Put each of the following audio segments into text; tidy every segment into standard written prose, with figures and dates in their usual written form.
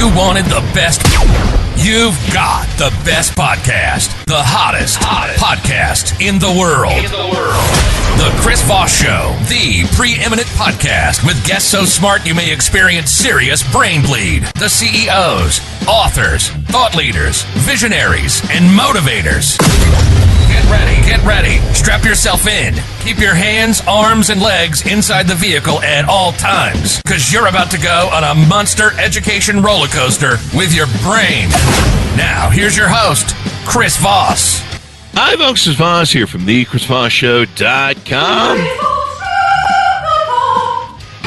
you wanted the best, you've got the best podcast, the hottest podcast in the world. The Chris Voss Show, the preeminent podcast with guests so smart you may experience serious brain bleed. The CEOs, authors, thought leaders, visionaries, and motivators. Get ready. Strap yourself in. Keep your hands, arms, and legs inside the vehicle at all times, because you're about to go on a monster education roller coaster with your brain. Now, here's your host, Chris Voss. Hi, folks. It's Voss here from thechrisvossshow.com.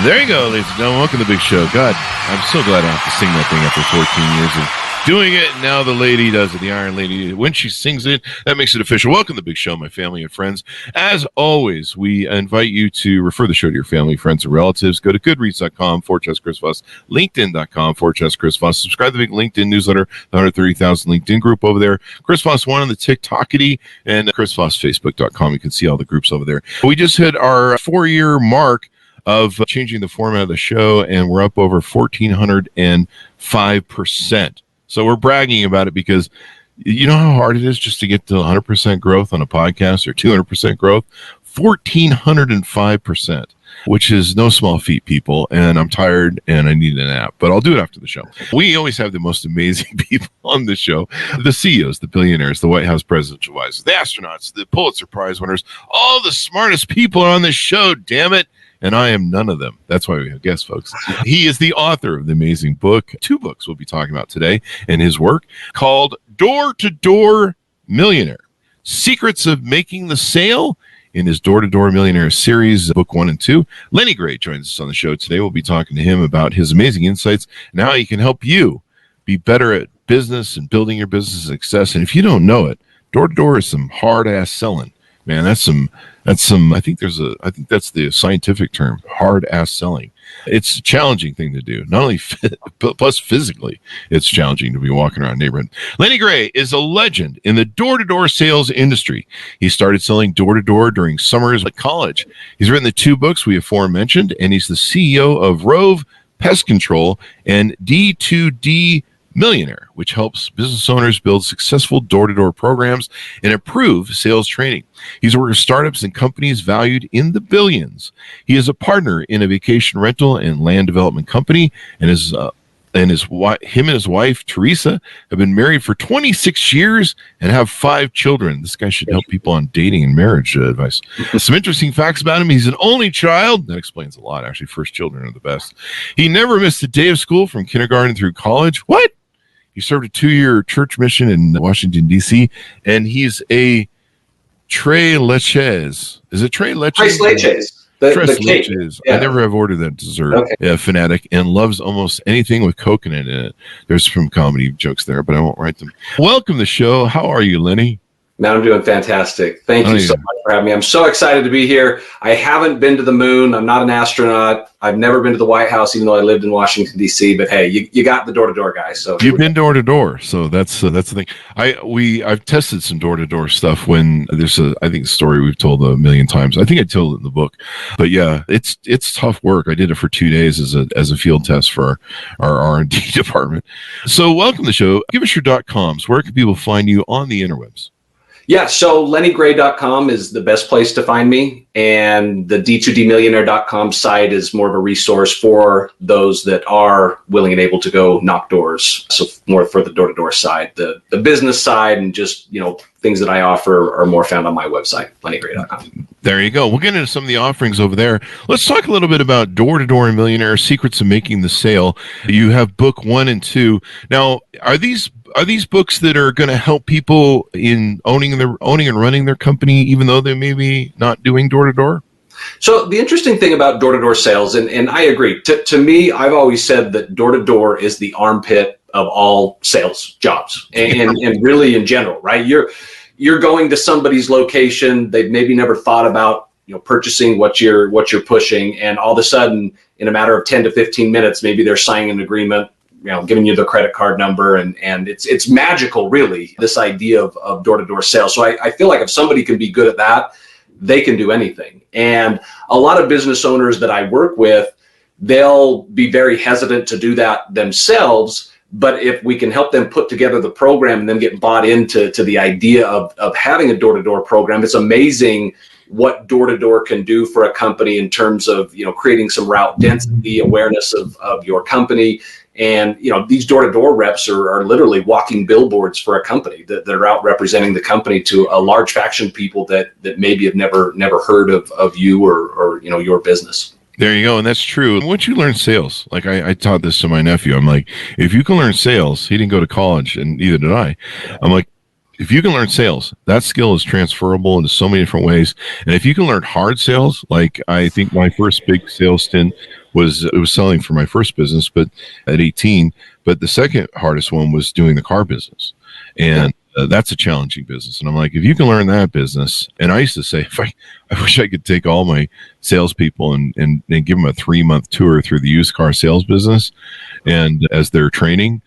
There you go, ladies and gentlemen. Welcome to the big show. God, I'm so glad I don't have to sing that thing after 14 years of doing it. Now the lady does it, the Iron Lady. When she sings it, that makes it official. Welcome to the big show, my family and friends. As always, we invite you to refer the show to your family, friends, and relatives. Go to goodreads.com/Chris Voss, linkedin.com/Chris Voss. Subscribe to the big LinkedIn newsletter, the 130,000 LinkedIn group over there. Chris Voss 1 on the TikTokity, and Chris Voss Facebook.com. You can see all the groups over there. We just hit our 4-year mark of changing the format of the show, and we're up over 1,405%. So we're bragging about it because you know how hard it is just to get to 100% growth on a podcast or 200% growth? 1,405%, which is no small feat, people. And I'm tired and I need a nap, but I'll do it after the show. We always have the most amazing people on the show. The CEOs, the billionaires, the White House presidential advisors, the astronauts, the Pulitzer Prize winners, all the smartest people are on this show, damn it. And I am none of them. That's why we have guests, folks. He is the author of the amazing book, 2 books we'll be talking about today, and his work called Door-to-Door Millionaire, Secrets of Making the Sale, in his Door-to-Door Millionaire series, book 1 and 2. Lenny Gray joins us on the show today. We'll be talking to him about his amazing insights and how he can help you be better at business and building your business success. And if you don't know it, door-to-door is some hard-ass selling. Man, that's some, I think that's the scientific term, hard ass selling. It's a challenging thing to do. Not only, plus physically, it's challenging to be walking around a neighborhood. Lenny Gray is a legend in the door-to-door sales industry. He started selling door-to-door during summers at college. He's written the 2 books we aforementioned, and he's the CEO of Rove Pest Control and D2D Millionaire, which helps business owners build successful door-to-door programs and improve sales training. He's worked with startups and companies valued in the billions. He is a partner in a vacation rental and land development company, and his wife Teresa have been married for 26 years and have 5 children. This guy should help people on dating and marriage advice. Some interesting facts about him: he's an only child. That explains a lot, actually. First children are the best. He never missed a day of school from kindergarten through college. What? He served a 2-year church mission in Washington, D.C., and he's a Tres Leches. Is it Tres Leches? Tres Leches. The cake. Yeah. I never have ordered that dessert. Okay. Yeah, fanatic, and loves almost anything with coconut in it. There's some comedy jokes there, but I won't write them. Welcome to the show. How are you, Lenny? Man, I'm doing fantastic. Thank you so much for having me. I'm so excited to be here. I haven't been to the moon. I'm not an astronaut. I've never been to the White House, even though I lived in Washington, D.C. But hey, you got the door-to-door guy. So you've been door-to-door, so that's the thing. I've tested some door-to-door stuff when there's I think a story we've told a million times. I think I told it in the book, but yeah, it's tough work. I did it for 2 days as a field test for our R&D department. So welcome to the show. Give us your .coms. Where can people find you on the interwebs? Yeah, so lennygray.com is the best place to find me, and the D2DMillionaire.com site is more of a resource for those that are willing and able to go knock doors. So more for the door-to-door side. The business side and just, things that I offer are more found on my website, lennygray.com. There you go. We'll get into some of the offerings over there. Let's talk a little bit about Door-to-Door Millionaire, Secrets of Making the Sale. You have book 1 and 2. Now, are these books that are going to help people in owning and running their company, even though they may be not doing door-to-door? So the interesting thing about door-to-door sales, and I agree, to me, I've always said that door-to-door is the armpit of all sales jobs, and really in general, right? You're going to somebody's location. They've maybe never thought about purchasing what you're pushing, and all of a sudden, in a matter of 10 to 15 minutes, maybe they're signing an agreement, giving you the credit card number, and it's magical, really, this idea of door-to-door sales. So I feel like if somebody can be good at that, they can do anything. And a lot of business owners that I work with, they'll be very hesitant to do that themselves But if we can help them put together the program and then get bought into the idea of having a door-to-door program, it's amazing what door-to-door can do for a company in terms of, creating some route density, awareness of your company. And, these door-to-door reps are literally walking billboards for a company that are out representing the company to a large faction of people that maybe have never heard of you or your business. There you go. And that's true. Once you learn sales, like I taught this to my nephew, I'm like, if you can learn sales, he didn't go to college and neither did I. I'm like, if you can learn sales, that skill is transferable into so many different ways. And if you can learn hard sales, like I think my first big sales stint was selling for my first business, but at 18, but the second hardest one was doing the car business. And that's a challenging business. And I'm like, if you can learn that business, and I used to say, I wish I could take all my salespeople and give them a 3-month tour through the used car sales business. And as they're training,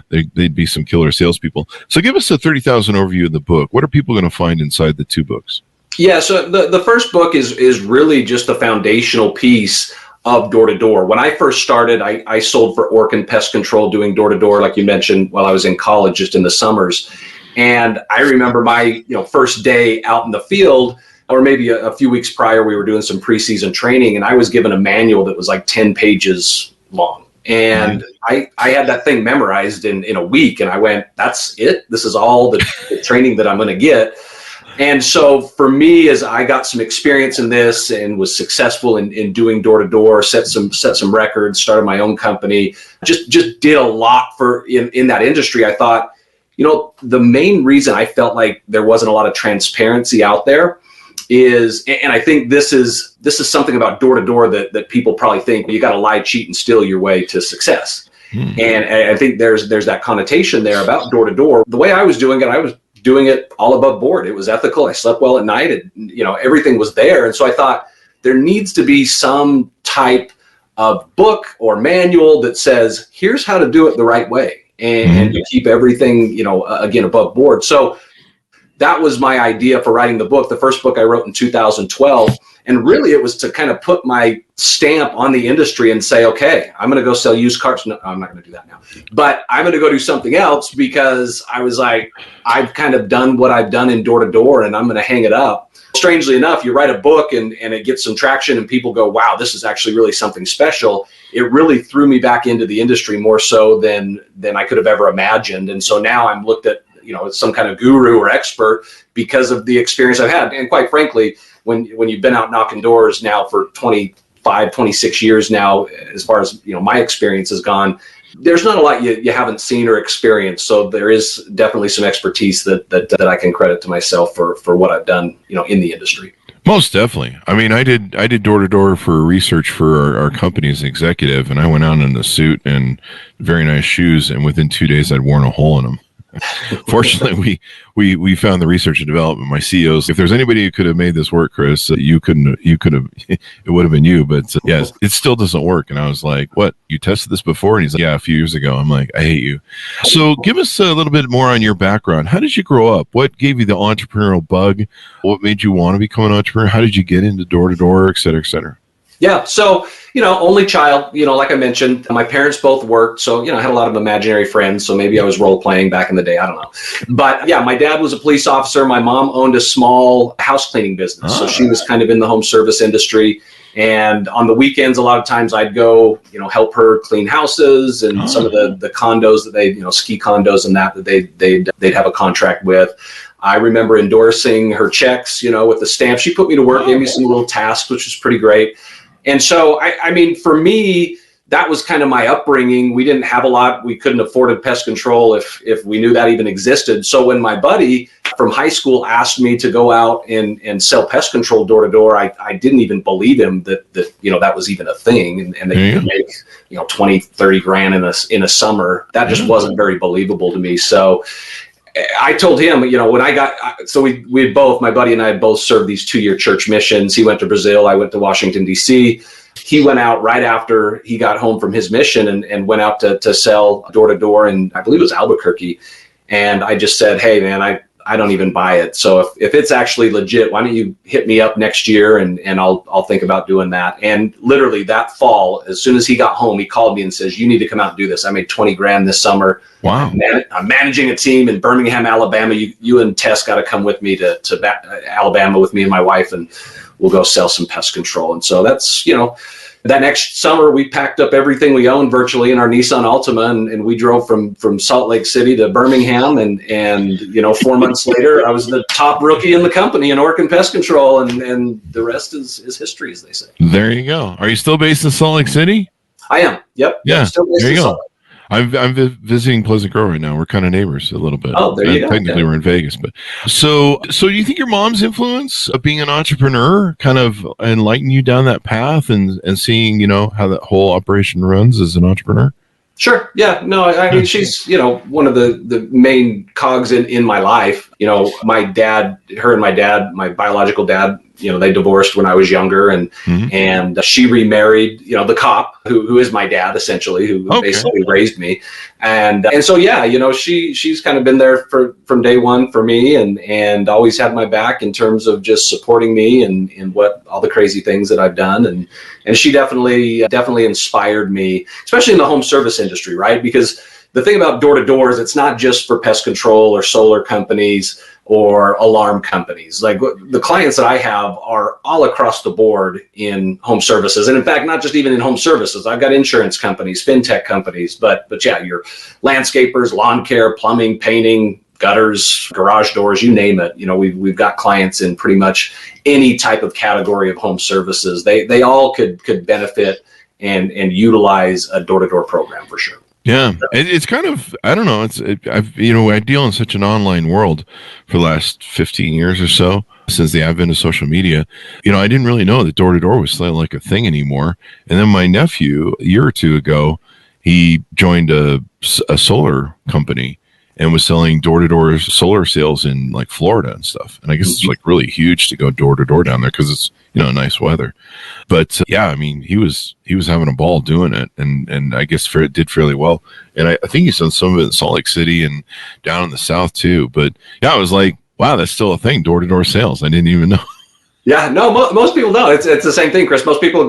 they'd be some killer salespeople. So give us a 30,000 overview of the book. What are people going to find inside the 2 books? Yeah, so the first book is really just the foundational piece of door-to-door. When I first started, I sold for Orkin Pest Control, doing door-to-door, like you mentioned, while I was in college, just in the summers. And I remember my first day out in the field, or maybe a few weeks prior, we were doing some preseason training, and I was given a manual that was like 10 pages long. And I had that thing memorized in a week, and I went, that's it? This is all the training that I'm going to get. And so for me, as I got some experience in this and was successful in doing door-to-door, set some records, started my own company, just did a lot in that industry, I thought, the main reason I felt like there wasn't a lot of transparency out there is, and I think this is something about door-to-door that people probably think, well, you got to lie, cheat, and steal your way to success. Mm-hmm. And I think there's that connotation there about door-to-door. The way I was doing it, I was doing it all above board. It was ethical. I slept well at night, and everything was there. And so I thought there needs to be some type of book or manual that says, here's how to do it the right way, and to keep everything, again, above board. So that was my idea for writing the book. The first book I wrote in 2012. And really it was to kind of put my stamp on the industry and say, okay, I'm going to go sell used cars. No, I'm not going to do that now, but I'm going to go do something else, because I was like, I've kind of done what I've done in door-to-door, and I'm going to hang it up. Strangely enough, you write a book and it gets some traction and people go, wow, this is actually really something special. It really threw me back into the industry more so than I could have ever imagined. And so now I'm looked at, as some kind of guru or expert because of the experience I've had. And quite frankly, when you've been out knocking doors now for 25, 26 years now, as far as my experience has gone, there's not a lot you haven't seen or experienced. So there is definitely some expertise that I can credit to myself for what I've done, in the industry. Most definitely. I mean, I did door-to-door for research for our company as an executive, and I went out in a suit and very nice shoes, and within 2 days I'd worn a hole in them. Fortunately, we found the research and development. My CEOs, if there's anybody who could have made this work, Chris, you could have, it would have been you. But yes, it still doesn't work. And I was like, what? You tested this before? And he's like, yeah, a few years ago. I'm like, I hate you. So give us a little bit more on your background. How did you grow up? What gave you the entrepreneurial bug? What made you want to become an entrepreneur? How did you get into door-to-door, et cetera, et cetera? Yeah. So, only child, like I mentioned, my parents both worked. So, I had a lot of imaginary friends. So maybe I was role playing back in the day. I don't know. But yeah, my dad was a police officer. My mom owned a small house cleaning business. So she was kind of in the home service industry. And on the weekends, a lot of times I'd go, help her clean houses and some of the condos that they, ski condos and that they'd have a contract with. I remember endorsing her checks, with the stamp. She put me to work, gave me some little tasks, which was pretty great. And so, I mean, for me, that was kind of my upbringing. We didn't have a lot. We couldn't afford pest control if we knew that even existed. So when my buddy from high school asked me to go out and sell pest control door to door, I didn't even believe him that that was even a thing. And they could make, 20, 30 grand in a summer. That just wasn't very believable to me. So I told him, when I got, so we both, my buddy and I both served these 2-year church missions. He went to Brazil. I went to Washington, D.C. He went out right after he got home from his mission and went out to sell door to door. And I believe it was Albuquerque. And I just said, hey man, I don't even buy it. So if it's actually legit, why don't you hit me up next year and I'll think about doing that. And literally that fall, as soon as he got home, he called me and says, you need to come out and do this. I made 20 grand this summer. Wow. I'm managing a team in Birmingham, Alabama. You and Tess got to come with me to Alabama with me and my wife, and we'll go sell some pest control. And so that's, that next summer we packed up everything we owned virtually in our Nissan Altima, and we drove from Salt Lake City to Birmingham. And 4 months later, I was the top rookie in the company in Orkin Pest Control, and the rest is history, as they say. There you go. Are you still based in Salt Lake City? I am. Yep. Yeah. Still based there you in go. Salt Lake. I'm visiting Pleasant Grove right now. We're kind of neighbors a little bit. Oh, there you go. Technically, we're in Vegas, but so do you think your mom's influence of being an entrepreneur kind of enlightened you down that path and seeing how that whole operation runs as an entrepreneur? Sure. Yeah. No, I mean, she's, one of the main cogs in my life. My dad, my biological dad, they divorced when I was younger, and she remarried, the cop who is my dad, essentially, who basically raised me. And so, yeah, she's kind of been there from day one for me, and always had my back in terms of just supporting me and what all the crazy things that I've done. And she definitely inspired me, especially in the home service industry, right? Because the thing about door to door is it's not just for pest control or solar companies or alarm companies. Like the clients that I have are all across the board in home services. And in fact, not just even in home services. I've got insurance companies, fintech companies, but yeah, your landscapers, lawn care, plumbing, painting, gutters, garage doors, you name it. We've got clients in pretty much any type of category of home services. They all could benefit and utilize a door-to-door program for sure. Yeah, it's kind of, I don't know. I deal in such an online world for the last 15 years or so since the advent of social media. I didn't really know that door to door was still like a thing anymore. And then my nephew, a year or two ago, he joined a solar company and was selling door-to-door solar sales in like Florida and stuff. And I guess it's like really huge to go door-to-door down there because it's, nice weather. But yeah, I mean, he was having a ball doing it, and I guess it did fairly well. And I think he's done some of it in Salt Lake City and down in the South too. But yeah, I was like, wow, that's still a thing, door-to-door sales. I didn't even know. Yeah, no, most people don't. It's the same thing, Chris. Most people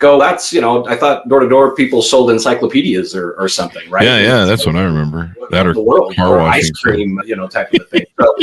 go that's, I thought door-to-door people sold encyclopedias or something, right? Yeah, that's what I remember. That or car washing. Ice cream, type of thing. So,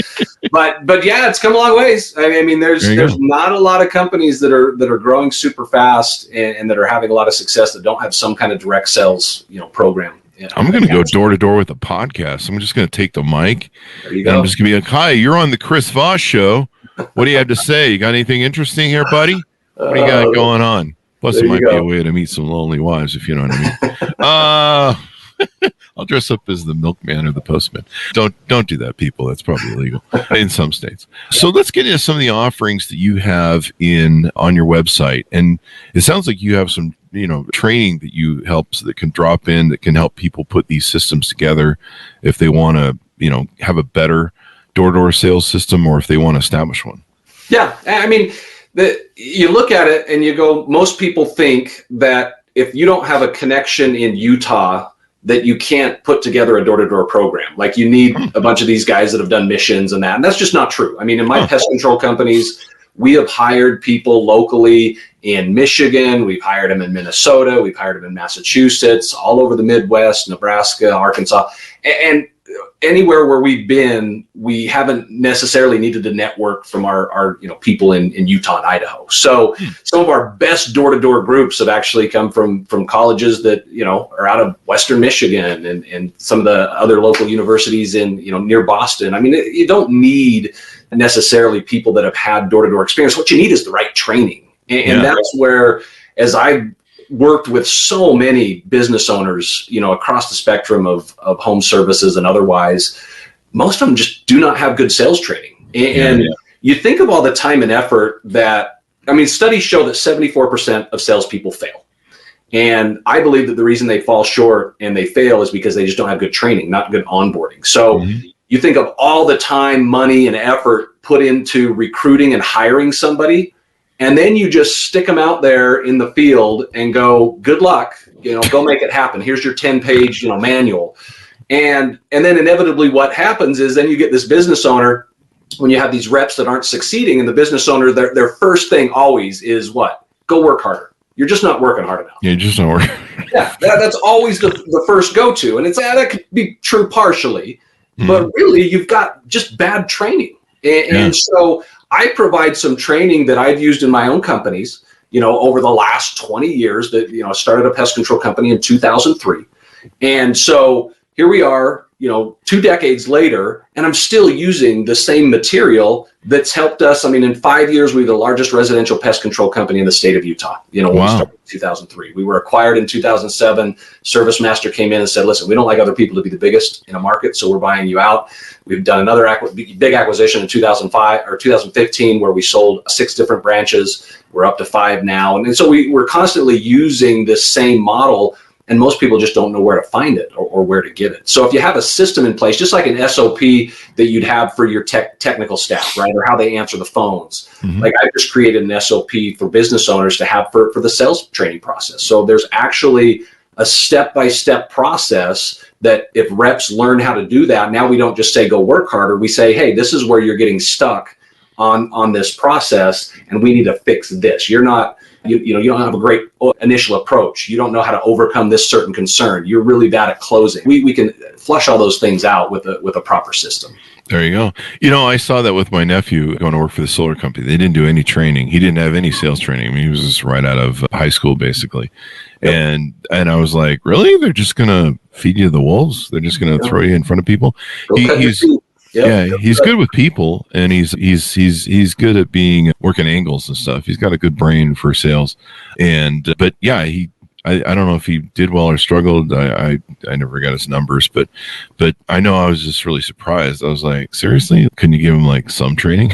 but yeah, it's come a long ways. I mean, there's not a lot of companies that are growing super fast and that are having a lot of success that don't have some kind of direct sales, program. I'm going to go door to door with a podcast. I'm just going to take the mic. There you go. I'm just going to be like, hi, you're on the Chris Voss show. What do you have to say? You got anything interesting here, buddy? What do you got going on? Plus, it might be a way to meet some lonely wives, if you know what I mean. I'll dress up as the milkman or the postman. Don't do that, people. That's probably illegal in some states. So let's get into some of the offerings that you have on your website. And it sounds like you have some, training that you help that can drop in that can help people put these systems together if they want to, have a better door-to-door sales system, or if they want to establish one. Yeah, I mean, you look at it and you go, most people think that if you don't have a connection in Utah, that you can't put together a door-to-door program. Like you need a bunch of these guys that have done missions and that. And that's just not true. I mean, in my pest control companies, we have hired people locally in Michigan. We've hired them in Minnesota. We've hired them in Massachusetts, all over the Midwest, Nebraska, Arkansas. And anywhere where we've been, we haven't necessarily needed to network from our people in Utah and Idaho. So some of our best door-to-door groups have actually come from colleges that are out of Western Michigan and some of the other local universities in near Boston. I mean, you don't need necessarily people that have had door-to-door experience. What you need is the right training, and that's where, as I worked with so many business owners, across the spectrum of home services and otherwise, most of them just do not have good sales training. And you think of all the time and effort studies show that 74% of salespeople fail. And I believe that the reason they fall short and they fail is because they just don't have good training, not good onboarding. So you think of all the time, money, and effort put into recruiting and hiring somebody, and then you just stick them out there in the field and go, good luck, go make it happen. Here's your 10-page, manual. And then inevitably what happens is then you get this business owner when you have these reps that aren't succeeding, and the business owner, their first thing always is what? Go work harder. You're just not working hard enough. Yeah, just not working. Yeah, that's always the first go-to. And it's that could be true partially, but really you've got just bad training. And so I provide some training that I've used in my own companies, over the last 20 years that, I started a pest control company in 2003. And so here we are, 2 decades later, and I'm still using the same material that's helped us. I mean, in 5 years, we're the largest residential pest control company in the state of Utah. When we started in 2003, we were acquired in 2007. ServiceMaster came in and said, listen, we don't like other people to be the biggest in a market, so we're buying you out. We've done another big acquisition in 2005 or 2015 where we sold 6 different branches. We're up to 5 now. And so we're constantly using this same model, and most people just don't know where to find it or where to get it. So if you have a system in place, just like an SOP that you'd have for your technical staff, right, or how they answer the phones, like I just created an SOP for business owners to have for the sales training process. So there's actually a step-by-step process that if reps learn how to do that, now we don't just say go work harder. We say, hey, this is where you're getting stuck on this process, and we need to fix this. You're not. You don't have a great initial approach. You don't know how to overcome this certain concern. You're really bad at closing. We can flush all those things out with a proper system. There you go. I saw that with my nephew going to work for the solar company. They didn't do any training. He didn't have any sales training. I mean, he was just right out of high school, basically. Yep. And I was like, really? They're just going to feed you the wolves? They're just going to throw you in front of people? He's good with people, and he's good at working angles and stuff. He's got a good brain for sales, but I don't know if he did well or struggled. I never got his numbers, but I know I was just really surprised. I was like, seriously, couldn't you give him like some training?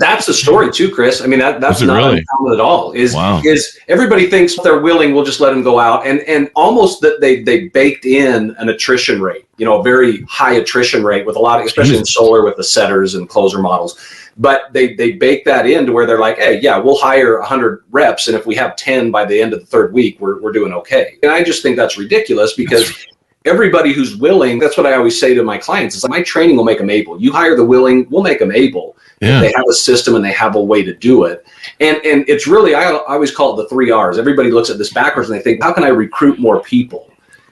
That's the story too, Chris. I mean, that's not really uncommon at all. Is everybody thinks they're willing, we'll just let them go out, and almost that they baked in an attrition rate, a very high attrition rate with a lot of, especially in solar with the setters and closer models. But they bake that in to where they're like, hey, yeah, we'll hire 100 reps, and if we have 10 by the end of the 3rd week, we're doing okay. And I just think that's ridiculous because everybody who's willing, that's what I always say to my clients, is my training will make them able. You hire the willing, we'll make them able. Yeah. They have a system and they have a way to do it. And it's really, I always call it the 3 R's. Everybody looks at this backwards and they think, how can I recruit more people?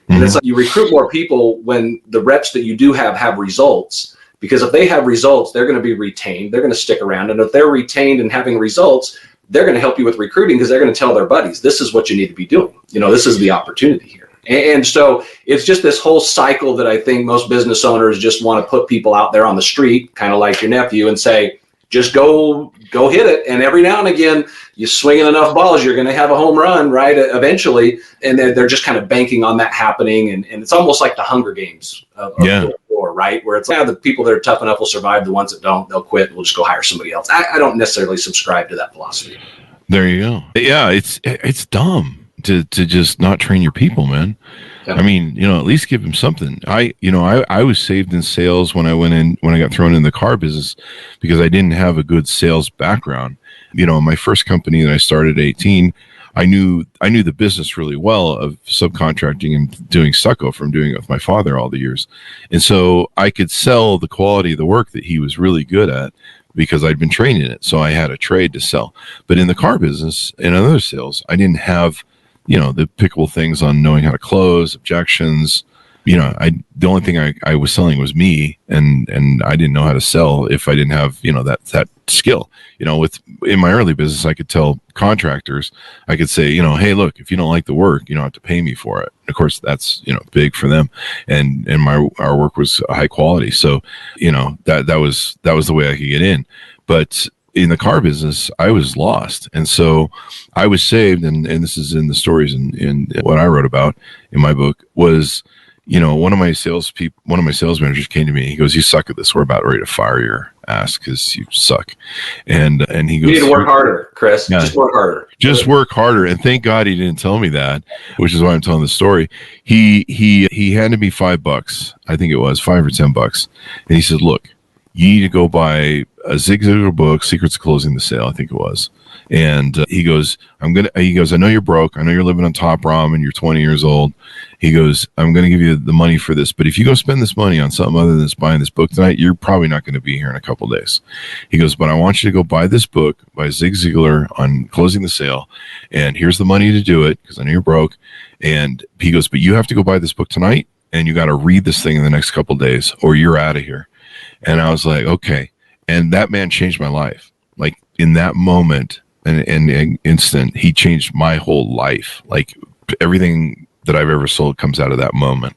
And it's like you recruit more people when the reps that you do have results. Because if they have results, they're going to be retained. They're going to stick around. And if they're retained and having results, they're going to help you with recruiting because they're going to tell their buddies, this is what you need to be doing. This is the opportunity here. And so it's just this whole cycle that I think most business owners just want to put people out there on the street, kind of like your nephew, and say, just go hit it. And every now and again, you swinging enough balls, you're going to have a home run, right? Eventually. And they're just kind of banking on that happening. And it's almost like the Hunger Games of war, right? Where it's like, the people that are tough enough will survive. The ones that don't, they'll quit. We'll just go hire somebody else. I don't necessarily subscribe to that philosophy. There you go. Yeah, it's dumb to just not train your people, man. Yeah. I mean, at least give them something. I was saved in sales when I got thrown in the car business because I didn't have a good sales background. My first company that I started at 18, I knew the business really well of subcontracting and doing stucco from doing it with my father all the years. And so I could sell the quality of the work that he was really good at because I'd been trained in it. So I had a trade to sell. But in the car business and other sales, I didn't have the pickable things on knowing how to close, objections. The only thing I was selling was me, and I didn't know how to sell if I didn't have, that skill. In my early business, I could tell contractors, I could say, hey, look, if you don't like the work, you don't have to pay me for it. Of course, that's, big for them. And our work was high quality. So, that was the way I could get in. But in the car business, I was lost. And so I was saved. And this is in the stories in what I wrote about in my book was, one of my sales managers came to me. He goes, you suck at this. We're about ready to fire your ass because you suck. And he goes, you need to work harder, Chris. Yeah, just work harder. Just work harder. And thank God he didn't tell me that, which is why I'm telling the story. He handed me $5. I think it was $5 or $10. And he said, look, you need to go buy a Zig Ziglar book, Secrets of Closing the Sale, I think it was. And he goes, I know you're broke. I know you're living on top ramen. You're 20 years old. He goes, I'm going to give you the money for this. But if you go spend this money on something other than buying this book tonight, you're probably not going to be here in a couple of days. He goes, but I want you to go buy this book by Zig Ziglar on closing the sale. And here's the money to do it because I know you're broke. And he goes, but you have to go buy this book tonight. And you got to read this thing in the next couple of days or you're out of here. And I was like, okay. And that man changed my life. Like in that moment and instant, he changed my whole life. Like everything that I've ever sold comes out of that moment,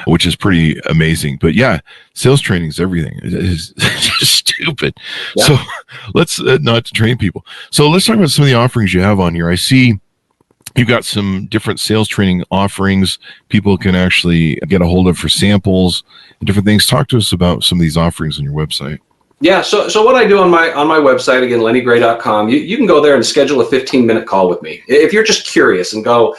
which is pretty amazing. But yeah, sales training is everything. It's just stupid. Yeah. So let's not to train people. So let's talk about some of the offerings you have on here. I see you've got some different sales training offerings people can actually get a hold of for samples and different things. Talk to us about some of these offerings on your website. Yeah. So what I do on my website, again, lennygray.com, you can go there and schedule a 15-minute call with me. If you're just curious and go,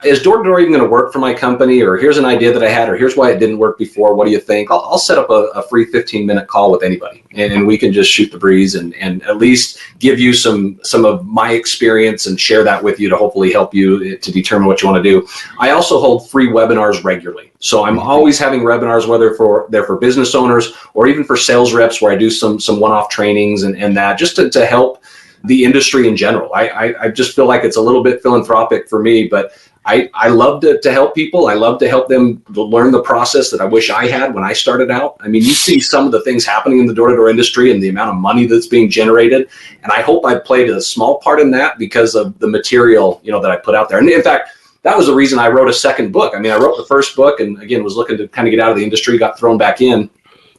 is door-to-door even going to work for my company? Or here's an idea that I had, or here's why it didn't work before. What do you think? I'll set up a free 15-minute call with anybody, and we can just shoot the breeze and at least give you some of my experience and share that with you to hopefully help you to determine what you want to do. I also hold free webinars regularly. So I'm always having webinars, whether they're for business owners or even for sales reps, where I do some one-off trainings and that just to help the industry in general. I just feel like it's a little bit philanthropic for me, but I love to help people. I love to help them learn the process that I wish I had when I started out. I mean, you see some of the things happening in the door-to-door industry and the amount of money that's being generated. And I hope I played a small part in that because of the material, that I put out there. And in fact, that was the reason I wrote a second book. I mean, I wrote the first book and again, was looking to kind of get out of the industry, got thrown back in.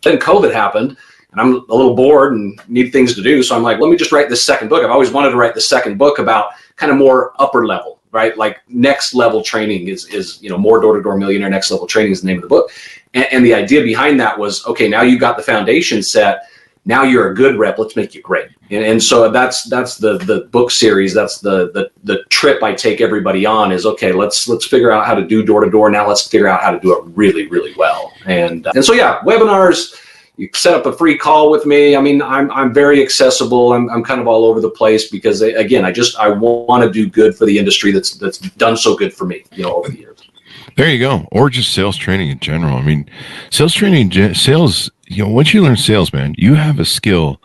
Then COVID happened and I'm a little bored and need things to do. So I'm like, let me just write this second book. I've always wanted to write the second book about kind of more upper level, right? Like next level training is more door-to-door millionaire. Next level training is the name of the book. And the idea behind that was, okay, now you got the foundation set. Now you're a good rep. Let's make you great. And so that's the book series. That's the trip I take everybody on is, okay, let's figure out how to do door-to-door. Now let's figure out how to do it really, really well. And so, yeah, webinars, you set up a free call with me. I mean, I'm very accessible. I'm kind of all over the place because again, I want to do good for the industry that's done so good for me, over the years. There you go. Or just sales training in general. I mean, sales training, sales, once you learn sales, man, you have a skill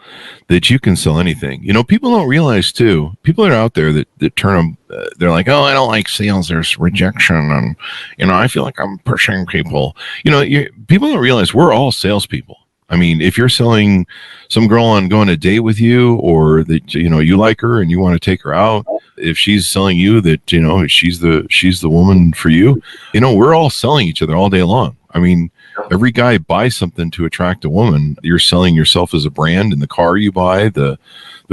that you can sell anything. People don't realize too, people that are out there that turn them, they're like, oh, I don't like sales. There's rejection. And, I feel like I'm pushing people. People don't realize we're all salespeople. I mean, if you're selling some girl on going a date with you, or that you like her and you want to take her out, if she's selling you that she's the woman for you, we're all selling each other all day long. I mean, every guy buys something to attract a woman. You're selling yourself as a brand in the car you buy, the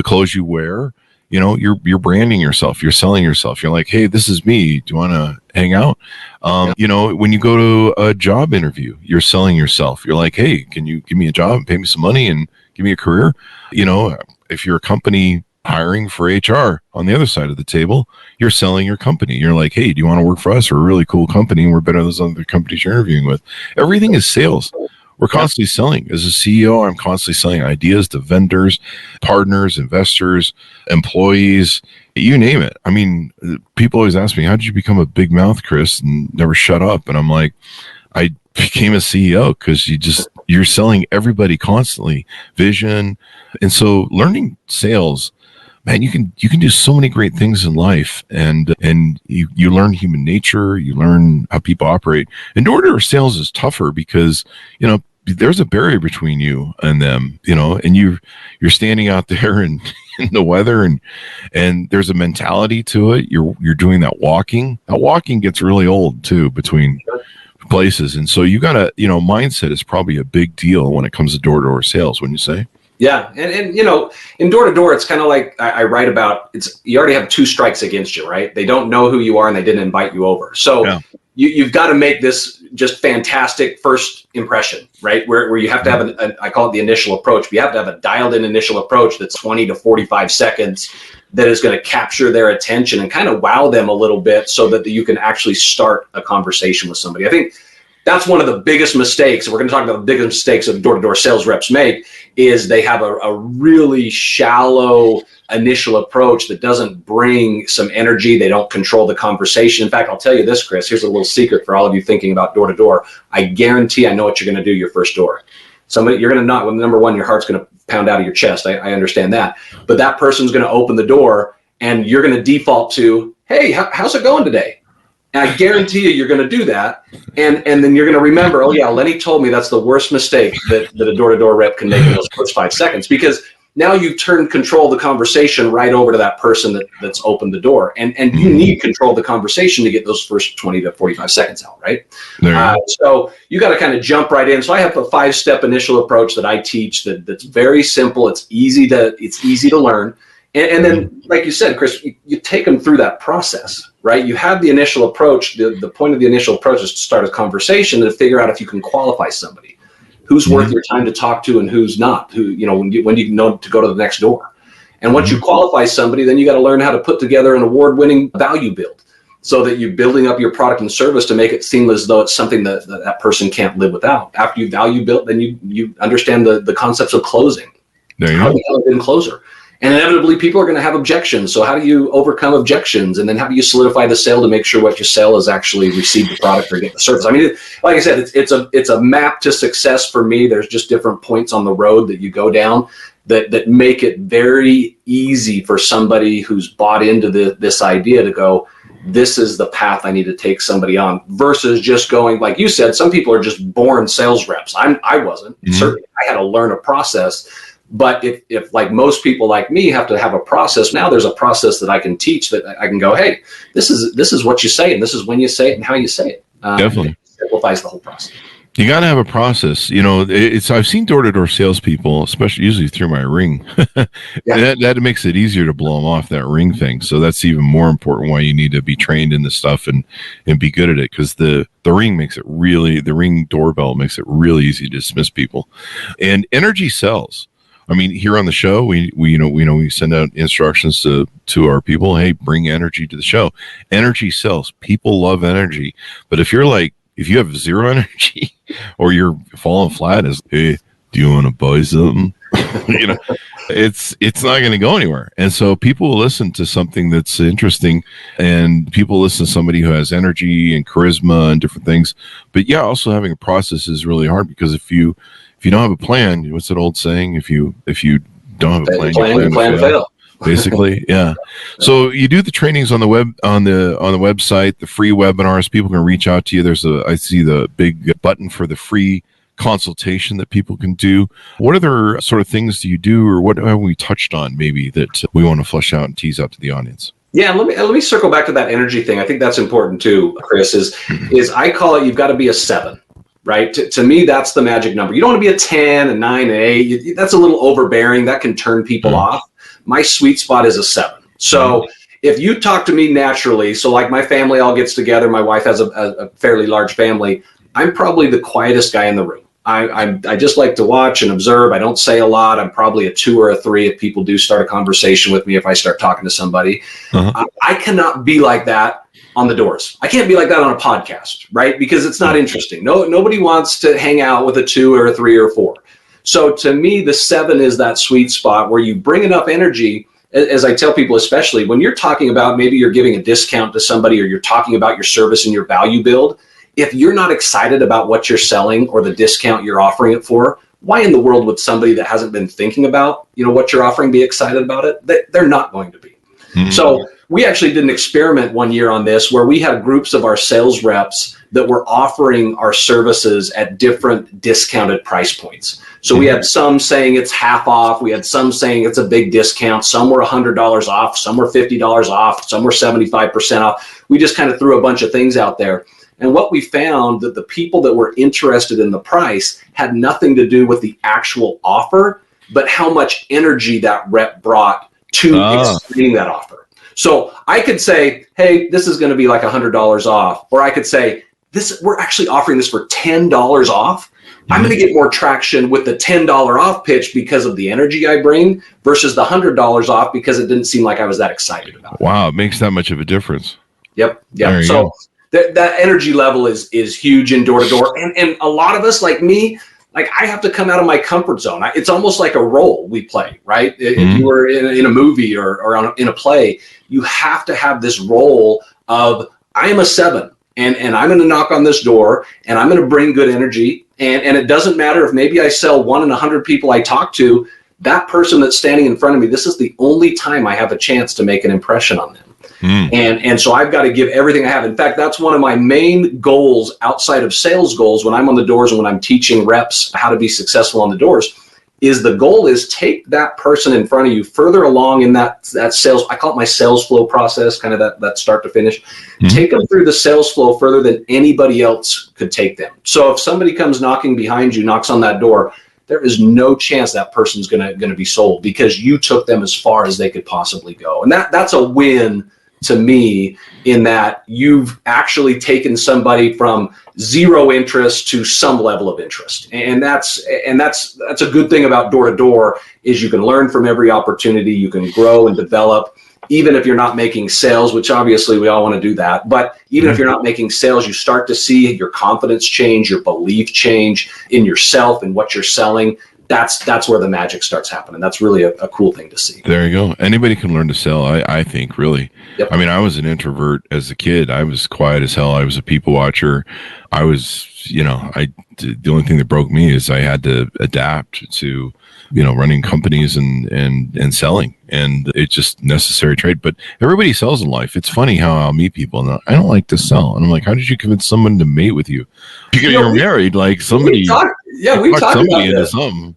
clothes you wear. You're branding yourself. You're selling yourself. You're like, hey, this is me. Do you want to hang out? When you go to a job interview, you're selling yourself. You're like, hey, can you give me a job and pay me some money and give me a career? If you're a company hiring for HR on the other side of the table, you're selling your company. You're like, hey, do you want to work for us? We're a really cool company and we're better than those other companies you're interviewing with. Everything is sales. We're constantly selling. As a CEO, I'm constantly selling ideas to vendors, partners, investors, employees, you name it. I mean, people always ask me, how did you become a big mouth, Chris, and never shut up? And I'm like, I became a CEO because you're selling everybody constantly, vision. And so learning sales, man, you can do so many great things in life, and you learn human nature, you learn how people operate. And door-to-door sales is tougher because there's a barrier between you and them, and you're standing out there in the weather, and there's a mentality to it. You're doing that walking. That walking gets really old too between places, and so you got mindset is probably a big deal when it comes to door-to-door sales. Wouldn't you say? Yeah. And in door-to-door, it's kind of like I write about, you already have two strikes against you, right? They don't know who you are and they didn't invite you over. So yeah. You've got to make this just fantastic first impression, right? Where you have to have I call it the initial approach. But you have to have a dialed in initial approach that's 20 to 45 seconds that is going to capture their attention and kind of wow them a little bit so that you can actually start a conversation with somebody. I think that's one of the biggest mistakes. We're going to talk about the biggest mistakes that door-to-door sales reps make is they have a really shallow initial approach that doesn't bring some energy. They don't control the conversation. In fact, I'll tell you this, Chris, here's a little secret for all of you thinking about door to door. I guarantee I know what you're going to do your first door. Somebody, you're going to not, well, number one, your heart's going to pound out of your chest. I understand that. But that person's going to open the door and you're going to default to, hey, how's it going today? And I guarantee you're going to do that. And then you're going to remember, oh yeah, Lenny told me that's the worst mistake that a door-to-door rep can make in those first 5 seconds, because now you've turned control of the conversation right over to that person that's opened the door. And you need control of the conversation to get those first 20 to 45 seconds out, right? So you got to kind of jump right in. So I have a 5-step initial approach that I teach that's very simple. It's easy to learn. And then, like you said, Chris, you take them through that process, right? You have the initial approach. The point of the initial approach is to start a conversation to figure out if you can qualify somebody. Who's worth your time to talk to and who's not? Who, when you know to go to the next door. And once you qualify somebody, then you got to learn how to put together an award-winning value build so that you're building up your product and service to make it seem as though it's something that person can't live without. After you value built, then you understand the concepts of closing. There you how go. to become a good closer. And inevitably, people are going to have objections. So how do you overcome objections? And then how do you solidify the sale to make sure what you sell is actually receive the product or get the service? I mean, like I said, it's a map to success for me. There's just different points on the road that you go down that make it very easy for somebody who's bought into this idea to go, this is the path I need to take somebody on, versus just going, like you said, some people are just born sales reps. I wasn't. Certainly, I had to learn a process. But if like most people like me have to have a process, now there's a process that I can teach that I can go, hey, this is what you say, and this is when you say it and how you say it. Definitely. It simplifies the whole process. You got to have a process. I've seen door-to-door salespeople, especially usually through my ring. That makes it easier to blow them off, that ring thing. So that's even more important why you need to be trained in this stuff and be good at it, because the ring doorbell makes it really easy to dismiss people. And energy sells. I mean, here on the show, we send out instructions to our people. Hey, bring energy to the show. Energy sells. People love energy. But if you have zero energy or you're falling flat as, hey, do you want to buy something? It's not going to go anywhere. And so people will listen to something that's interesting, and people listen to somebody who has energy and charisma and different things. But yeah, also having a process is really hard, because if you don't have a plan, what's that old saying? If you don't have a plan, you plan to fail. Basically, yeah. So you do the trainings on the web, on the website, the free webinars. People can reach out to you. I see the big button for the free consultation that people can do. What other sort of things do you do, or what have we touched on maybe that we want to flesh out and tease out to the audience? Yeah, let me circle back to that energy thing. I think that's important too, Chris. Is I call it, you've got to be a 7. Right? To me, that's the magic number. You don't want to be a 10, a 9, an 8. That's a little overbearing. That can turn people off. My sweet spot is a 7. So if you talk to me naturally, so like my family all gets together, my wife has a fairly large family, I'm probably the quietest guy in the room. I just like to watch and observe. I don't say a lot. I'm probably a 2 or a 3 if people do start a conversation with me, if I start talking to somebody. I cannot be like that on the doors. I can't be like that on a podcast, right? Because it's not interesting. Nobody wants to hang out with a 2 or a 3 or 4. So to me, the 7 is that sweet spot where you bring enough energy. As I tell people, especially when you're talking about, maybe you're giving a discount to somebody, or you're talking about your service and your value build. If you're not excited about what you're selling or the discount you're offering it for, why in the world would somebody that hasn't been thinking about, what you're offering be excited about it? They're not going to be. So we actually did an experiment one year on this, where we had groups of our sales reps that were offering our services at different discounted price points. So we had some saying it's half off. We had some saying it's a big discount. Some were $100 off. Some were $50 off. Some were 75% off. We just kind of threw a bunch of things out there. And what we found, that the people that were interested in the price had nothing to do with the actual offer, but how much energy that rep brought to explaining that offer. So I could say, hey, this is going to be like $100 off. Or I could say, we're actually offering this for $10 off. I'm going to get more traction with the $10 off pitch because of the energy I bring, versus the $100 off because it didn't seem like I was that excited about it. Wow, it makes that much of a difference. Yep. So that energy level is huge in door to door. And a lot of us, like me, like I have to come out of my comfort zone. It's almost like a role we play, right? If you were in a movie or in a play, you have to have this role of I am a 7 and I'm going to knock on this door and I'm going to bring good energy. And it doesn't matter if maybe I sell 1 in 100 people I talk to, that person that's standing in front of me, this is the only time I have a chance to make an impression on them. And so I've got to give everything I have. In fact, that's one of my main goals outside of sales goals when I'm on the doors and when I'm teaching reps how to be successful on the doors, is the goal is take that person in front of you further along in that sales, I call it my sales flow process, kind of that start to finish. Take them through the sales flow further than anybody else could take them. So if somebody comes knocking behind you, knocks on that door, there is no chance that person's going to be sold because you took them as far as they could possibly go. And that's a win to me, in that you've actually taken somebody from zero interest to some level of interest. And that's a good thing about door to door, is you can learn from every opportunity, you can grow and develop, even if you're not making sales, which obviously we all want to do that. But even if you're not making sales, you start to see your confidence change, your belief change in yourself and what you're selling. That's where the magic starts happening. That's really a cool thing to see. There you go. Anybody can learn to sell, I think, really. Yep. I mean, I was an introvert as a kid. I was quiet as hell. I was a people watcher. I was, the only thing that broke me is I had to adapt to, running companies and selling. And it's just necessary trade. But everybody sells in life. It's funny how I'll meet people and I don't like to sell. And I'm like, how did you convince someone to mate with you? You're married, like somebody. We talked somebody about into something.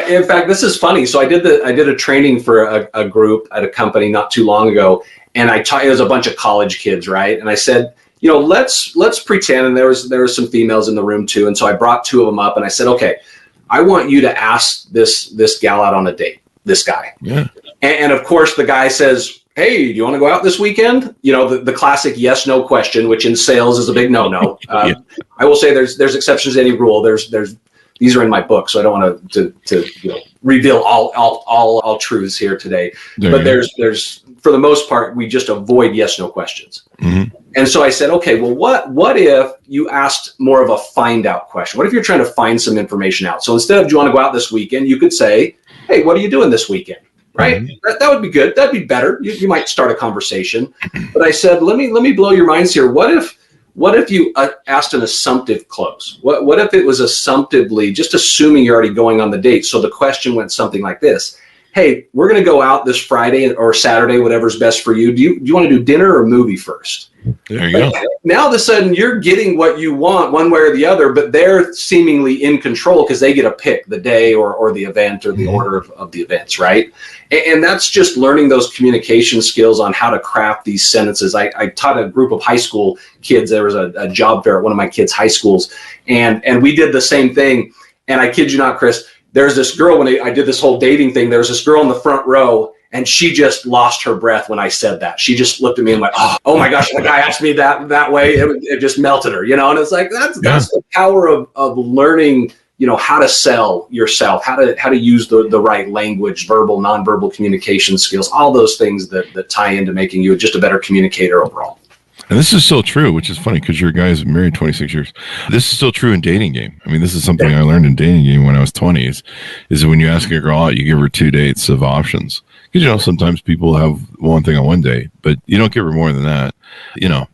In fact, this is funny. So I did a training for a group at a company not too long ago, and it was a bunch of college kids, right? And I said, let's pretend, and there was some females in the room too, and so I brought 2 of them up, and I said, okay, I want you to ask this gal out on a date, this guy. Yeah. And of course, the guy says, hey, do you want to go out this weekend? The classic yes, no question, which in sales is a big no-no. Yeah. I will say there's exceptions to any rule. These are in my book, so I don't want to reveal all truths here today. But there's for the most part, we just avoid yes, no questions. Mm-hmm. And so I said, okay, well, what if you asked more of a find out question? What if you're trying to find some information out? So instead of, do you want to go out this weekend? You could say, hey, what are you doing this weekend? Right? Mm-hmm. That would be good. That'd be better. You might start a conversation. But I said, let me blow your minds here. What if you asked an assumptive close? What if it was assumptively, just assuming you're already going on the date? So the question went something like this. Hey, we're going to go out this Friday or Saturday, whatever's best for you. Do you want to do dinner or movie first? There you go. Now, all of a sudden, you're getting what you want one way or the other, but they're seemingly in control because they get to pick the day or the event or the order of the events, right? And that's just learning those communication skills on how to craft these sentences. I taught a group of high school kids. There was a job fair at one of my kids' high schools, and we did the same thing. And I kid you not, Chris, there's this girl, when I did this whole dating thing, there was this girl in the front row, and she just lost her breath when I said that. She just looked at me and went, oh my gosh, the guy asked me that way. It just melted her, And it's like, that's the power of learning, how to sell yourself, how to use the right language, verbal, nonverbal communication skills, all those things that tie into making you just a better communicator overall. And this is still true, which is funny because your guy's married 26 years. This is still true in dating game. I mean, this is something I learned in dating game when I was 20 is that when you ask a girl out, you give her 2 dates of options. Because, sometimes people have one thing on one date, but you don't give her more than that.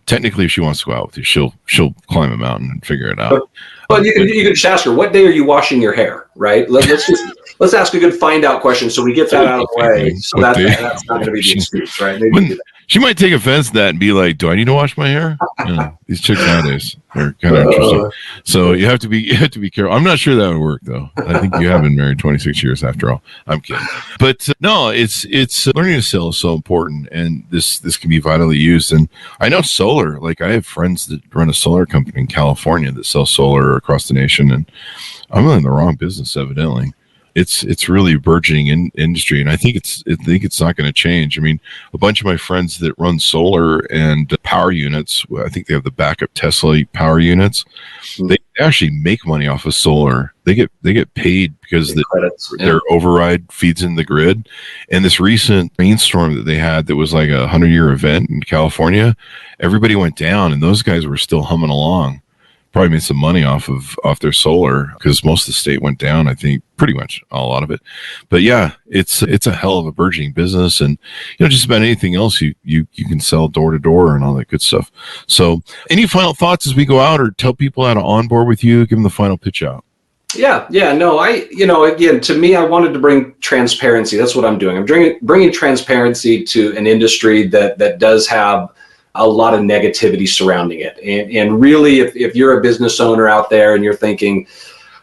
Technically, if she wants to go out with you, she'll climb a mountain and figure it out. But you can just ask her, what day are you washing your hair, right? Let's ask a good find out question so we get that out of the way. So that's not going to be the excuse, right? Maybe she might take offense to that and be like, do I need to wash my hair? These chicks nowadays are kind of interesting. So you have to be careful. I'm not sure that would work though. I think you have been married 26 years after all. I'm kidding. But no, it's learning to sell is so important, and this can be vitally used. And I know solar, like I have friends that run a solar company in California that sell solar across the nation, and I'm in the wrong business evidently. It's really burgeoning in industry, and I think it's not going to change. I mean, a bunch of my friends that run solar and power units, I think they have the backup Tesla power units. They actually make money off of solar. They get paid because their override feeds in the grid. And this recent rainstorm that they had that was like a 100-year event in California, everybody went down, and those guys were still humming along. probably made some money off their solar, because most of the state went down, I think, pretty much a lot of it. But yeah, it's a hell of a burgeoning business, and just about anything else you can sell door to door and all that good stuff. So any final thoughts as we go out, or tell people how to onboard with you? Give them the final pitch out. Yeah, no, again, to me, I wanted to bring transparency. That's what I'm doing. I'm bringing transparency to an industry that does have a lot of negativity surrounding it. And really, if you're a business owner out there and you're thinking,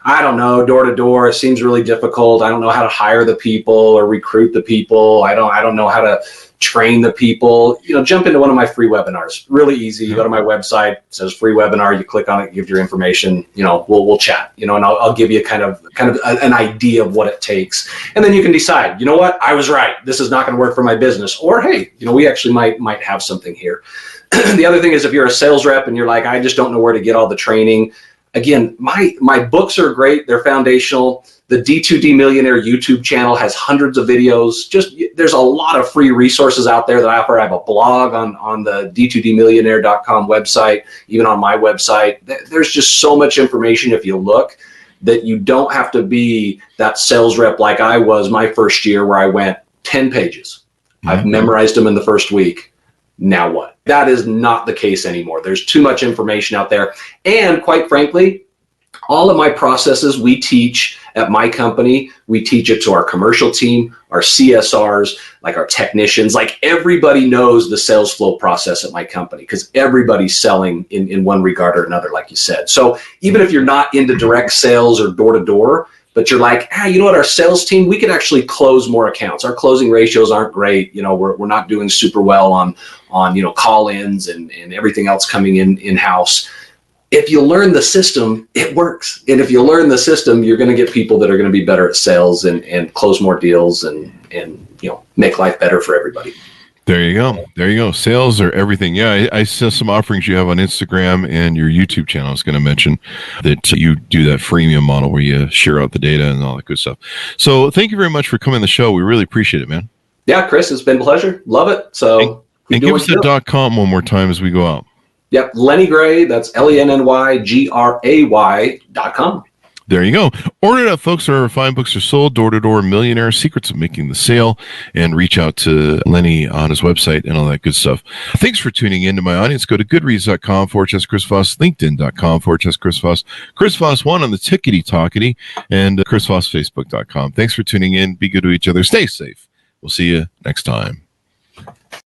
I don't know, door to door, it seems really difficult. I don't know how to hire the people or recruit the people. I don't know how to train the people. Jump into one of my free webinars. Really easy. You go to my website, it says free webinar. You click on it, give your information. We'll chat. And I'll give you kind of an idea of what it takes, and then you can decide. You know what? I was right. This is not going to work for my business. Or hey, we actually might have something here. The other thing is, if you're a sales rep and you're like, I just don't know where to get all the training. Again, my books are great. They're foundational. The D2D Millionaire YouTube channel has hundreds of videos. There's a lot of free resources out there that I offer. I have a blog on the D2DMillionaire.com website, even on my website. There's just so much information if you look, that you don't have to be that sales rep like I was my first year, where I went 10 pages. Mm-hmm. I've memorized them in the first week. Now what? That is not the case anymore. There's too much information out there. And quite frankly, all of my processes we teach at my company. We teach it to our commercial team, our CSRs, like our technicians. Like, everybody knows the sales flow process at my company, because everybody's selling in one regard or another, like you said. So even if you're not into direct sales or door to door, but you're like, you know what, our sales team, we could actually close more accounts. Our closing ratios aren't great. We're not doing super well on call-ins and everything else coming in-house. If you learn the system, it works. And if you learn the system, you're going to get people that are going to be better at sales and close more deals and make life better for everybody. There you go. Sales are everything. Yeah, I saw some offerings you have on Instagram and your YouTube channel. I was going to mention that you do that freemium model where you share out the data and all that good stuff. So thank you very much for coming on the show. We really appreciate it, man. Yeah, Chris, it's been a pleasure. Love it. So and give us the .com one more time as we go out. Yep, Lenny Gray. That's LennyGray.com. There you go. Order it up, folks. Our fine books are sold. Door to Door Millionaire, Secrets of Making the Sale, and reach out to Lenny on his website and all that good stuff. Thanks for tuning in to my audience. Go to goodreads.com/Chris Voss, LinkedIn.com/Chris Voss, Chris Voss 1 on the Tickety Talkety, and ChrisVossFacebook.com. Thanks for tuning in. Be good to each other. Stay safe. We'll see you next time.